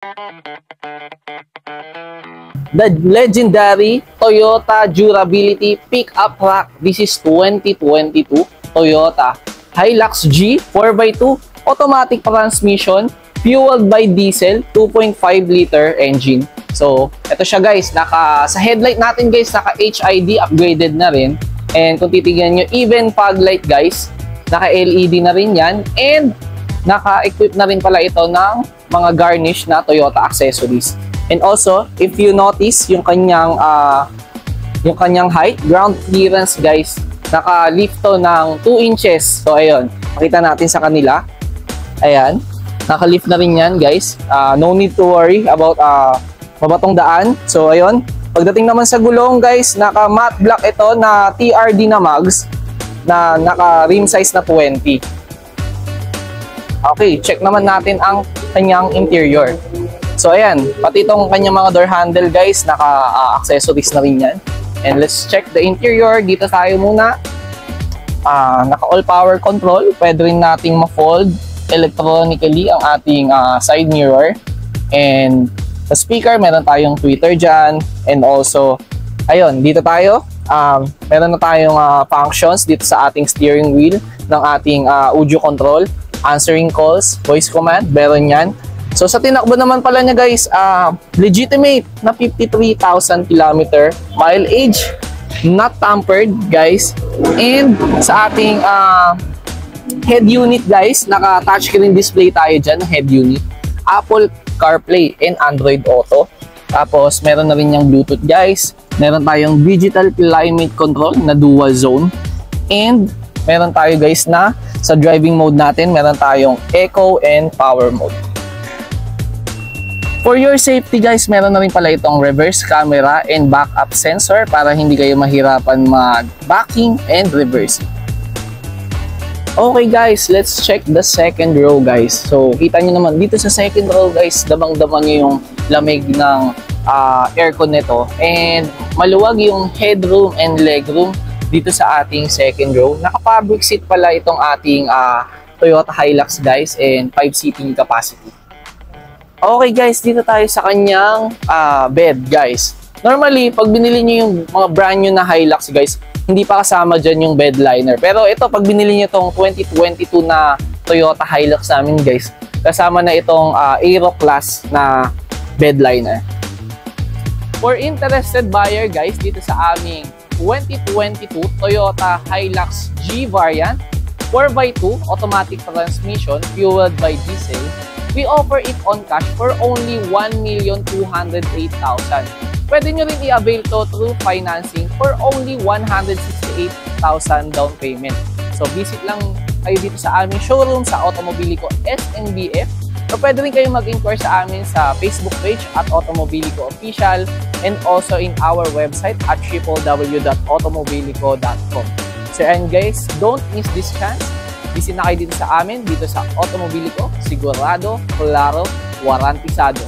The legendary Toyota Durability Pickup Truck. This is 2022 Toyota Hilux G 4x2 automatic transmission, fueled by diesel 2.5 liter engine. So, ito siya guys, sa headlight natin guys, naka HID upgraded na rin. And kung titignan nyo, even fog light guys, naka LED na rin yan. And naka-equip na rin pala ito ng mga garnish na Toyota accessories. And also, if you notice yung kanyang height, ground clearance guys, naka-lift to ng 2 inches. So ayun, makita natin sa kanila. Ayan, naka-lift na rin yan guys. No need to worry about mabatong daan. So ayun, pagdating naman sa gulong guys, naka-matte black ito na TRD na mags na naka-rim size na 20. Okay, check naman natin ang kanyang interior. So ayan, pati itong kanyang mga door handle guys, naka-accessories na rin yan. And let's check the interior. Dito tayo muna. Naka all power control. Pwede rin nating ma-fold electronically ang ating side mirror. And sa speaker, meron tayong tweeter dyan. And also, ayun, dito tayo. Meron na tayong functions dito sa ating steering wheel ng ating audio control. Answering calls, voice command, meron yan. So sa tinakbo naman pala niya guys, legitimate na 53,000 km mileage, not tampered guys. And sa ating head unit guys, naka touchscreen display tayo dyan, head unit, Apple CarPlay and Android Auto. Tapos meron na rin yung Bluetooth guys, meron tayong digital climate control na dual zone. And meron tayo guys na sa driving mode natin, meron tayong eco and power mode. For your safety guys, meron na rin pala itong reverse camera and backup sensor para hindi kayo mahirapan mag-backing and reversing. Okay guys, let's check the second row guys. So kita nyo naman dito sa second row guys, damang-dama nyo yung lamig ng aircon nito. And maluwag yung headroom and legroom dito sa ating second row. Naka-fabric seat pala itong ating Toyota Hilux guys, and 5 seating capacity. Okay guys, dito tayo sa kanyang bed guys. Normally, pag binili nyo yung mga brand new na Hilux guys, hindi pa kasama dyan yung bed liner. Pero ito, pag binili nyo itong 2022 na Toyota Hilux namin guys, kasama na itong Aero Class na bed liner. For interested buyer guys, dito sa aming 2022 Toyota Hilux G variant, 4x2 automatic transmission, fueled by diesel, we offer it on cash for only 1,208,000. Pwede nyo rin i-avail to through financing for only 168,000 down payment. So visit lang kayo dito sa aming showroom sa Automobilico SNBF, o pwede rin kayo mag-inquire sa amin sa Facebook page at Automobilico Official, and also in our website at www.automobilico.com. So and guys, don't miss this chance. Visit na kayo dito sa amin, dito sa Automobilico, sigurado, klaro, warantisado.